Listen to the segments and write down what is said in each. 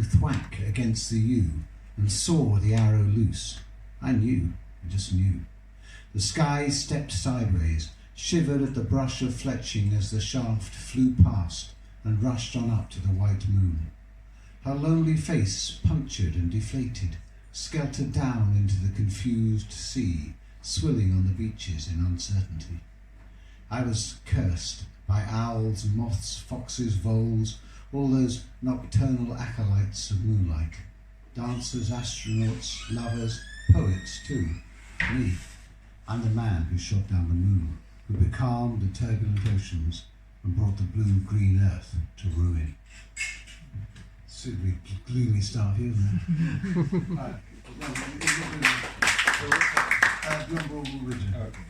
thwack against the yew and saw the arrow loose. I knew, I just knew. The sky stepped sideways, shivered at the brush of fletching as the shaft flew past and rushed on up to the white moon. Her lonely face punctured and deflated, skeltered down into the confused sea, swilling on the beaches in uncertainty. I was cursed by owls, moths, foxes, voles, all those nocturnal acolytes of moonlight. Dancers, astronauts, lovers, poets too. Me, I'm the man who shot down the moon, who becalmed the turbulent oceans and brought the blue-green earth to ruin. Suitably gloomy start here, isn't it? Right. Beyond Broadwood Ridge. Okay.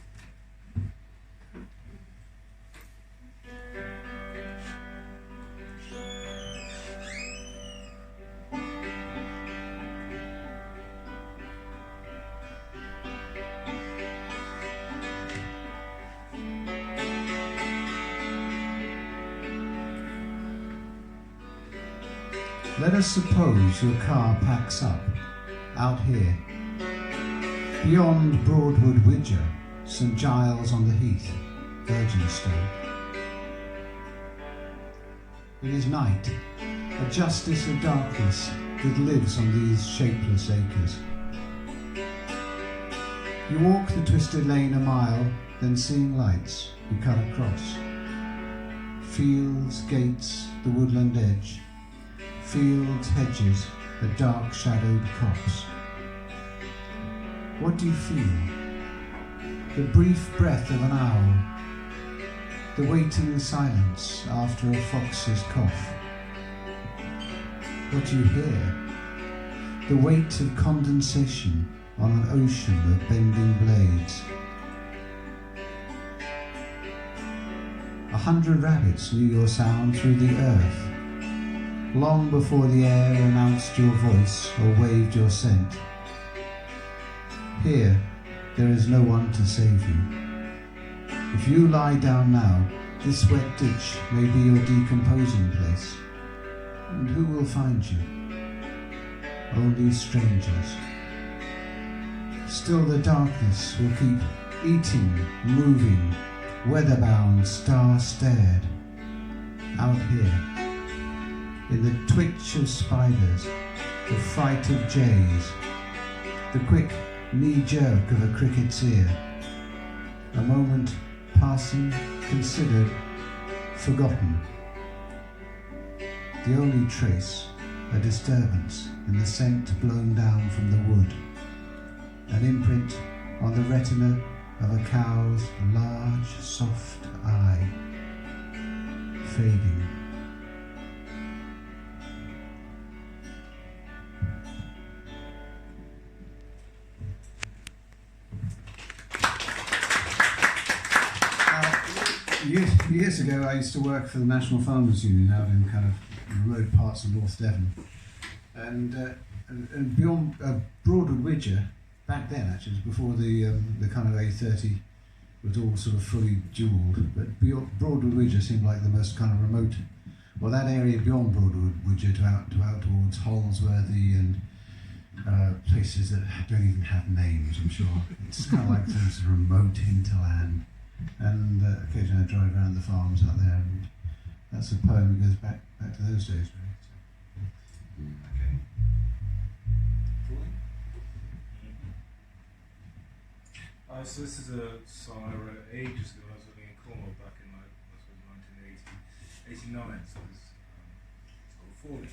Let us suppose your car packs up, out here, beyond Broadwood Widger, St Giles on the Heath, Virginstone. It is night, a justice of darkness that lives on these shapeless acres. You walk the twisted lane a mile, then seeing lights, you cut across. Fields, gates, the woodland edge, fields, hedges, the dark-shadowed copse. What do you feel? The brief breath of an owl, the waiting silence after a fox's cough. What do you hear? The weight of condensation on an ocean of bending blades. 100 rabbits knew your sound through the earth, long before the air announced your voice or waved your scent. Here, there is no one to save you. If you lie down now, this wet ditch may be your decomposing place. And who will find you? Only strangers. Still the darkness will keep eating, moving, weatherbound, star-stared. Out here, in the twitch of spiders, the fright of jays, the quick knee-jerk of a cricket's ear, a moment passing, considered, forgotten. The only trace, a disturbance in the scent blown down from the wood, an imprint on the retina of a cow's large, soft eye, fading. Years ago, I used to work for the National Farmers Union out in kind of remote parts of North Devon, and beyond Broadwood Widger, back then actually, it was before the kind of A30 was all sort of fully dualled, but beyond Broadwood Widger seemed like the most kind of remote, well, that area beyond Broadwood Widger to out towards Holsworthy and places that don't even have names, I'm sure. It's kind of like those remote hinterland. And occasionally I drive around the farms out there, and that's a poem that goes back to those days, really. So, okay. So this is a song I wrote ages ago. I was living in Cornwall back in 1989, so it's called 40.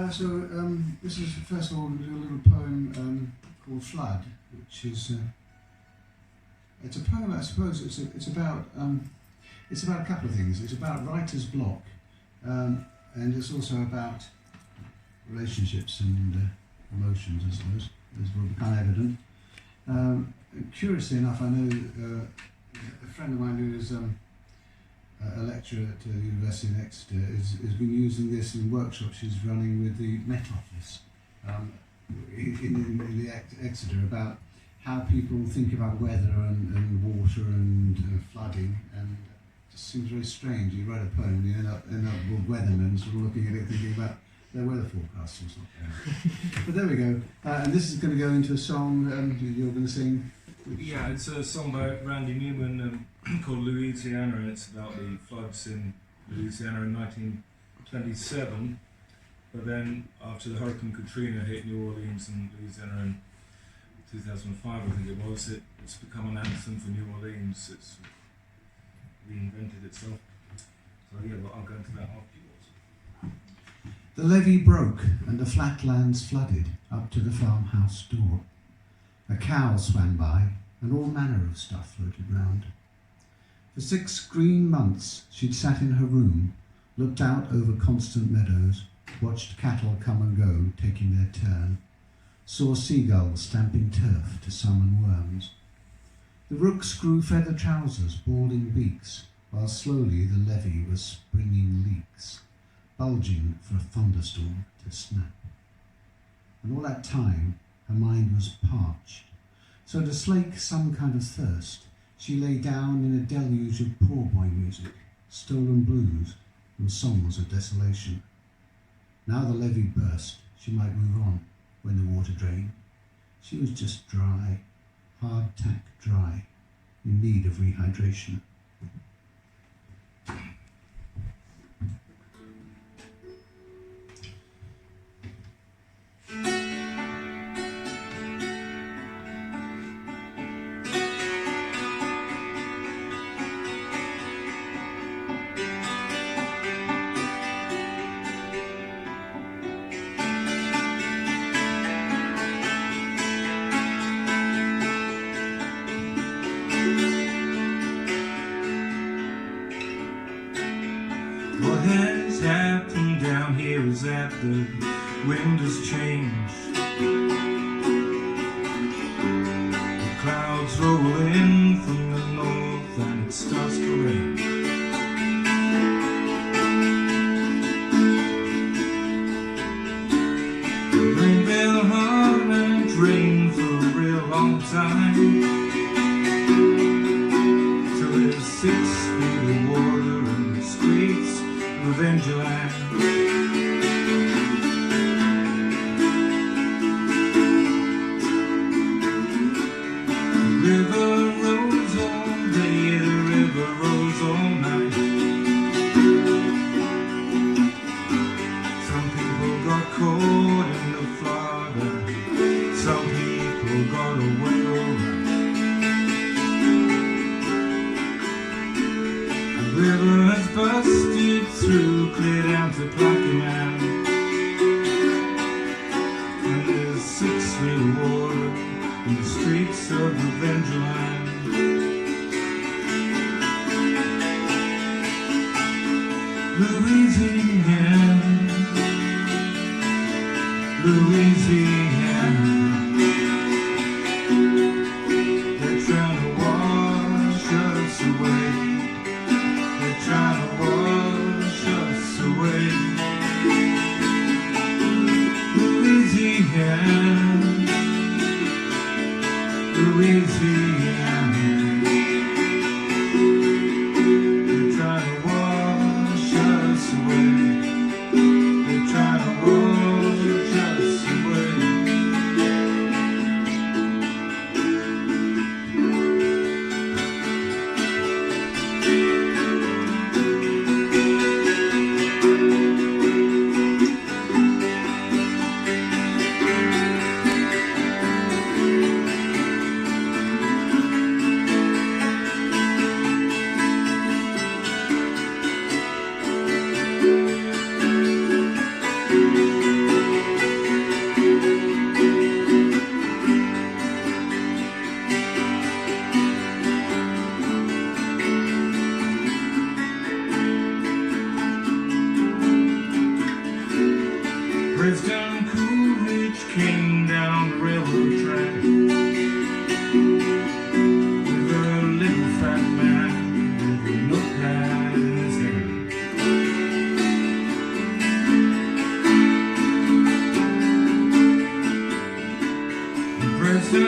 This is first of all we'll do a little poem called Flood, which is it's a poem. I suppose it's about a couple of things. It's about writer's block, and it's also about relationships and emotions, I suppose, as will become evident. Curiously enough, I know a friend of mine who is a lecturer at the University of Exeter has been using this in workshops she's running with the Met Office in the Exeter, about how people think about weather and water and flooding, and it just seems very strange. You write a poem and you end up with weathermen sort of looking at it thinking about their weather forecast or something. But there we go. And this is going to go into a song you're going to sing. Yeah, it's a song by Randy Newman called Louisiana, and it's about the floods in Louisiana in 1927. But then after the Hurricane Katrina hit New Orleans and Louisiana in 2005, I think it was, it's become an anthem for New Orleans. It's reinvented itself. So yeah, but I'll go into that afterwards. The levee broke and the flatlands flooded up to the farmhouse door. A cow swam by, and all manner of stuff floated round. For 6 green months she'd sat in her room, looked out over constant meadows, watched cattle come and go, taking their turn, saw seagulls stamping turf to summon worms. The rooks grew feather trousers, balding beaks, while slowly the levee was springing leaks, bulging for a thunderstorm to snap. And all that time her mind was parched, so to slake some kind of thirst, she lay down in a deluge of poor boy music, stolen blues, and songs of desolation. Now the levee burst, she might move on when the water drained. She was just dry, hard-tack dry, in need of rehydration. What has happened down here is that the wind has changed. The clouds roll in from the north and it starts to rain. The rain fell hard and it rained for a real long time, till there's 6 feet of water in the streets of Angeline. The river rose all day, the river rose all night. Some people got caught in the flood, and some people got away alright. The river has busted through, clear down to Plaquemine, and there's 6 feet of water in the streets of Evangeline. Louisiana, Louisiana, they're trying to wash us away. They're trying to wash us away. Louisiana, Louisiana, they're trying to wash us away. They're trying to wash us away.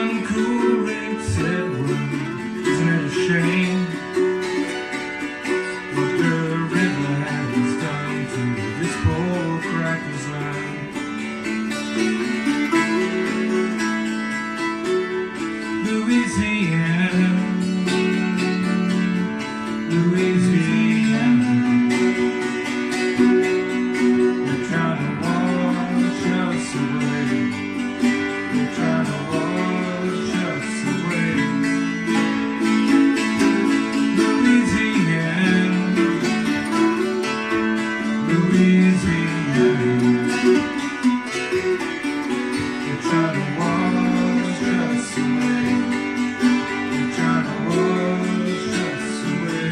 and cool rates Edward, isn't it a shame what the river has done to this poor cracker's land? Louisiana, Louisiana, they're trying to wash us away. They're trying to wash us away. Louisiana, Louisiana, they're trying to wash us away. They're trying to wash us away.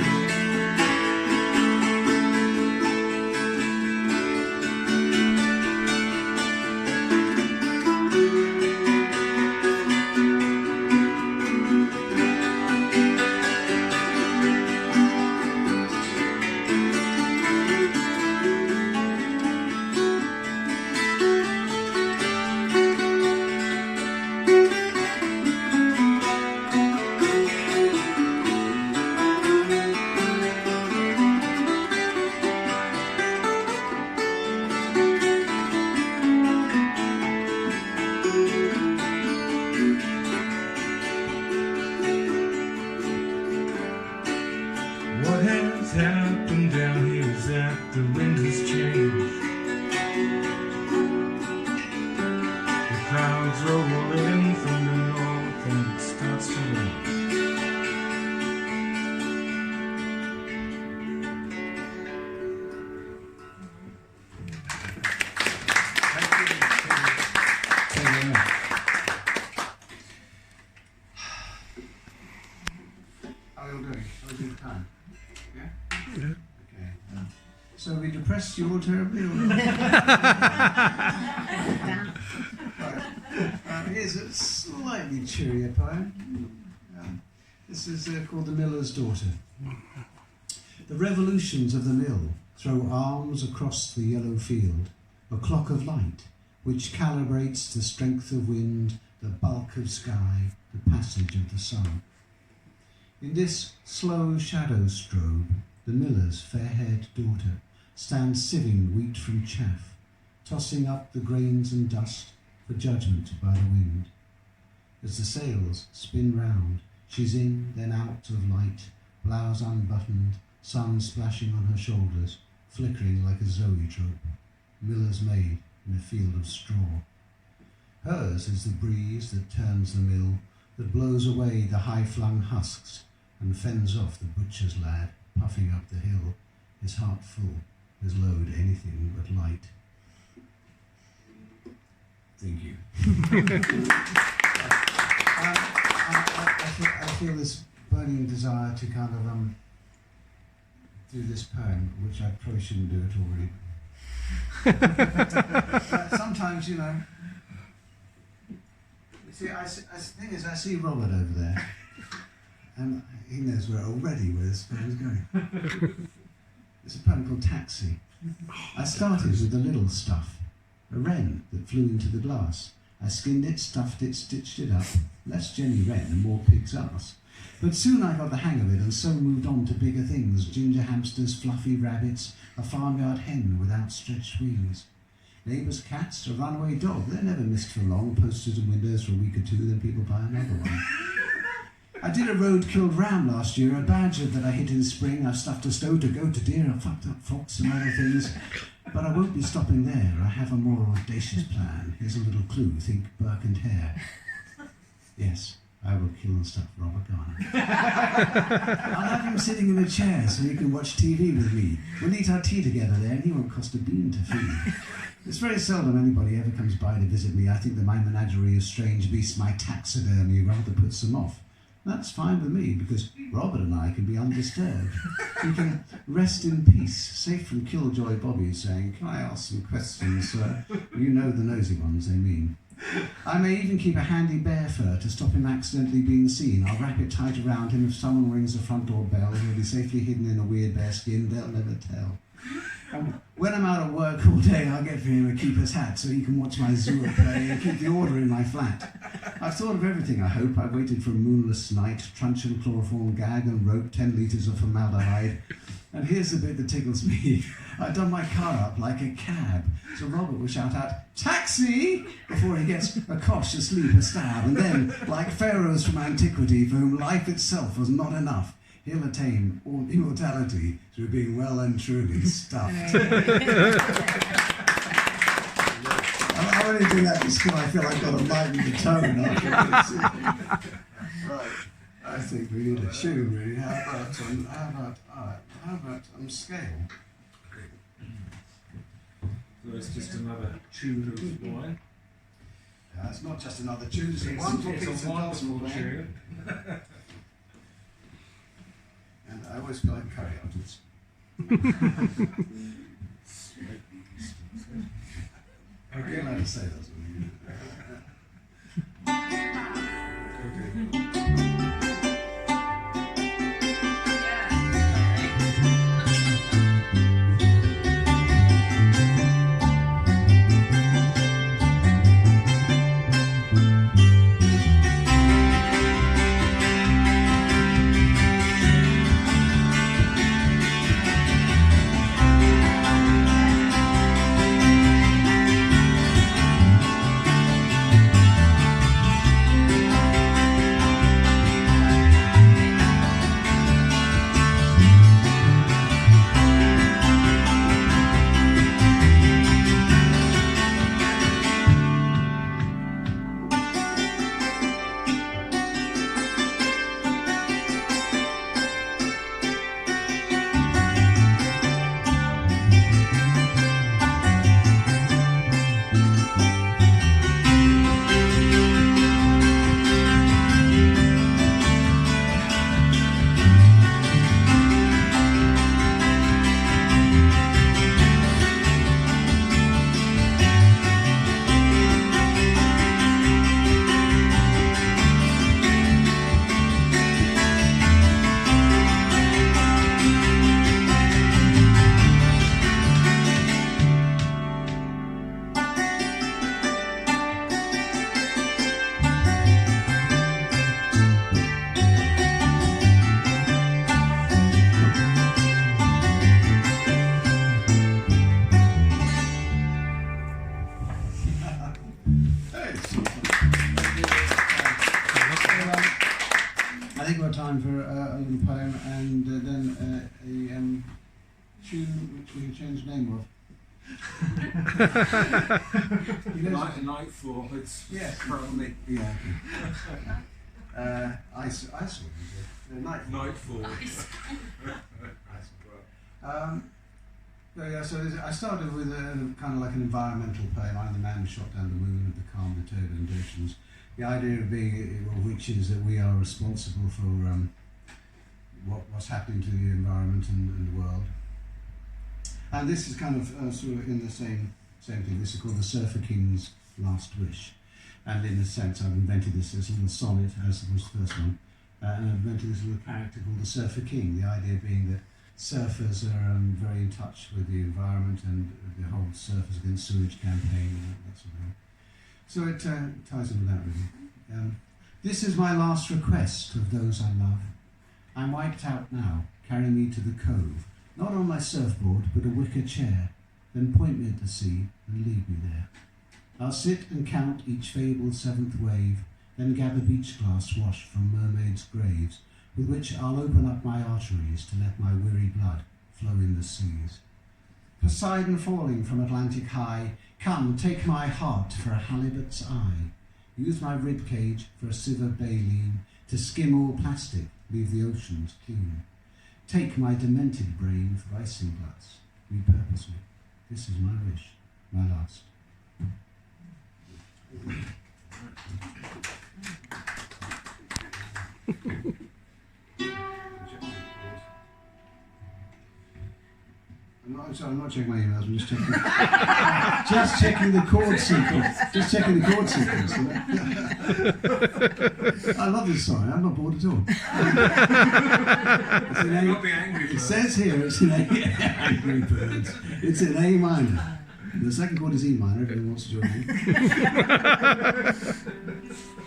What has happened down here is that the wind has changed. The clouds roll in from the north and it starts to rain. Thank you very much. How are you all doing? How was your time? Yeah? Okay. So we depressed you all terribly? Or? Right. Here's a slightly cheerier poem. This is called The Miller's Daughter. The revolutions of the mill throw arms across the yellow field, a clock of light which calibrates the strength of wind, the bulk of sky, the passage of the sun. In this slow shadow strobe, the miller's fair-haired daughter stands sieving wheat from chaff, tossing up the grains and dust for judgment by the wind. As the sails spin round, she's in, then out of light, blouse unbuttoned, sun splashing on her shoulders, flickering like a zoetrope, miller's maid in a field of straw. Hers is the breeze that turns the mill, that blows away the high-flung husks and fends off the butcher's lad, puffing up the hill, his heart full, his load anything but light. Thank you. I feel this burning desire to kind of do this poem, which I probably shouldn't do it already. Sometimes, you know. See, the thing is, I see Robert over there, and he knows already where this poem is going. It's a poem called Taxi. I started with the little stuff, a wren that flew into the glass. I skinned it, stuffed it, stitched it up, less Jenny Wren and more pig's ass. But soon I got the hang of it and so moved on to bigger things, ginger hamsters, fluffy rabbits, a farmyard hen with outstretched wings. Neighbours' cats, a runaway dog, they're never missed for long, posters and windows for a week or two, then people buy another one. I did a road-killed ram last year, a badger that I hit in spring. I've stuffed a stoat, a goat, a deer, a fucked up fox and other things. But I won't be stopping there. I have a more audacious plan. Here's a little clue. Think Burke and Hare. Yes, I will kill and stuff Robert Garner. I'll have him sitting in a chair so he can watch TV with me. We'll eat our tea together there and he won't cost a bean to feed. It's very seldom anybody ever comes by to visit me. I think that my menagerie of strange beasts, my taxidermy, rather puts them off. That's fine with me, because Robert and I can be undisturbed. We can rest in peace, safe from Killjoy Bobby saying, "Can I ask some questions, sir?" You know the nosy ones they mean. I may even keep a handy bear fur to stop him accidentally being seen. I'll wrap it tight around him. If someone rings the front door bell, he'll be safely hidden in a weird bear skin. They'll never tell. And when I'm out of work all day, I get for him a keeper's hat so he can watch my zoo play and keep the order in my flat. I've thought of everything, I hope. I've waited for a moonless night, truncheon, chloroform, gag and rope, 10 litres of formaldehyde. And here's the bit that tickles me. I've done my car up like a cab, so Robert will shout out, "Taxi!" before he gets a cosh, a sleep, a stab, and then, like pharaohs from antiquity for whom life itself was not enough, he'll attain all immortality through being well and truly stuffed. I only do that just because I feel I've got to lighten the tone after this. Right. I think we need a tune, really. How about scale? So it's just another tune of wine. It's not just another tune, it's a wonderful piece of Dulcimer playing. And I always feel like curry afterwards. You're allowed to say that, something. Time for a little poem and then a tune which we can change the name of. Nightfall, it's probably. Yeah. Ice Nightfall. So I started with a kind of like an environmental poem. I'm the man who shot down the moon and becalmed the turbulent oceans. The idea of which is that we are responsible for what's happening to the environment and the world. And this is kind of sort of in the same thing. This is called the Surfer King's Last Wish. And in a sense, I've invented this little sonnet, as was the first one, and I've invented this little character called the Surfer King. The idea being that surfers are very in touch with the environment and the whole Surfers Against Sewage campaign and that sort of thing. So it ties in with that, really. This is my last request of those I love. I'm wiped out now, carry me to the cove, not on my surfboard, but a wicker chair, then point me at the sea and leave me there. I'll sit and count each fabled seventh wave, then gather beach glass washed from mermaids' graves, with which I'll open up my arteries to let my weary blood flow in the seas. Poseidon falling from Atlantic high, come, take my heart for a halibut's eye. Use my rib cage for a sieve of baleen, to skim all plastic, leave the oceans clean. Take my demented brain for isinglass, repurpose me. This is my wish, my last. I'm sorry, I'm not checking my emails. I'm just checking. Just checking the chord sequence. Just checking the chord sequence. I love this song. I'm not bored at all. It's in A, Not be angry. it says here it's in A. Angry Birds. It's in A minor. The second chord is E minor. If anyone wants to join me.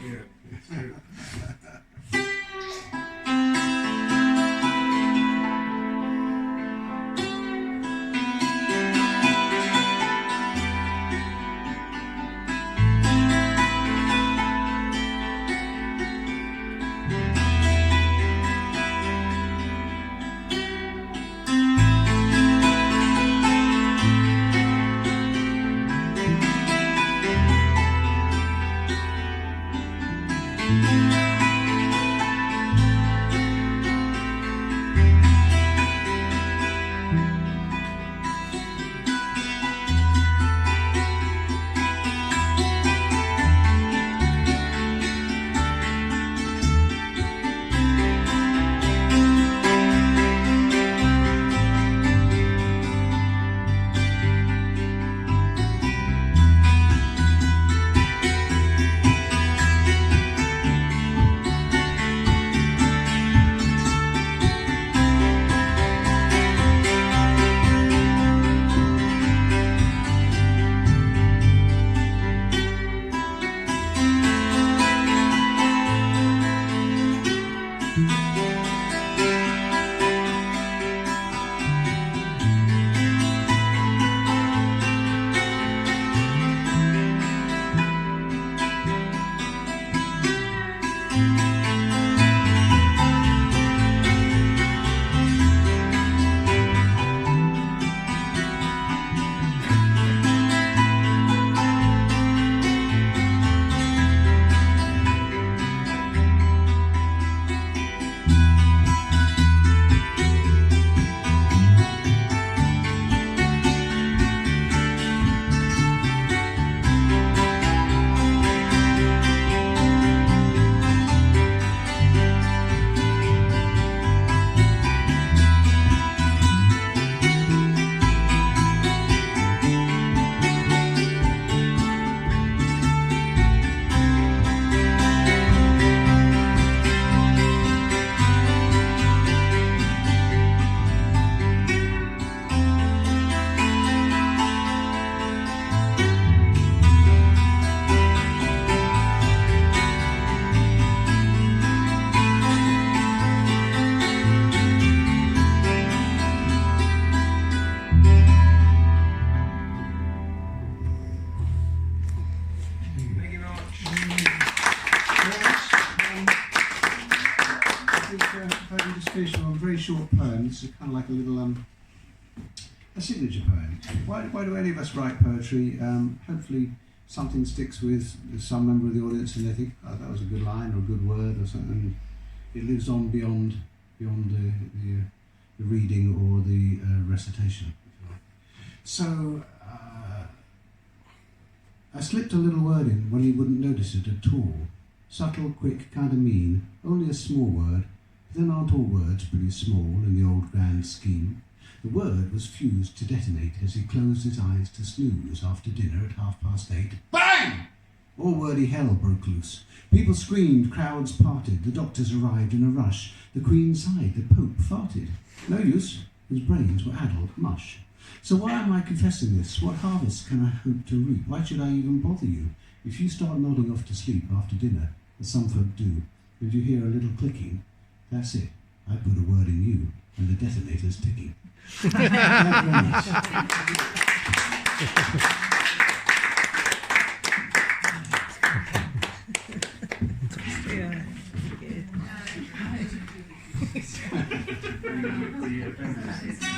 Yeah, it's true. Very short poem. This is kind of like a little a signature poem. Why do any of us write poetry? Hopefully something sticks with some member of the audience and they think, oh, that was a good line or a good word or something. It lives on beyond the reading or the recitation. So I slipped a little word in when he wouldn't notice it at all. Subtle, quick, kind of mean, only a small word. But then aren't all words pretty small in the old grand scheme? The word was fused to detonate as he closed his eyes to snooze after dinner at 8:30. Bang! All wordy hell broke loose. People screamed, crowds parted, the doctors arrived in a rush. The Queen sighed, the Pope farted. No use, his brains were addled mush. So why am I confessing this? What harvest can I hope to reap? Why should I even bother you? If you start nodding off to sleep after dinner, as some folk do, if you hear a little clicking, that's it. I put a word in you, and the detonator's ticking. Thank you very much. Yeah.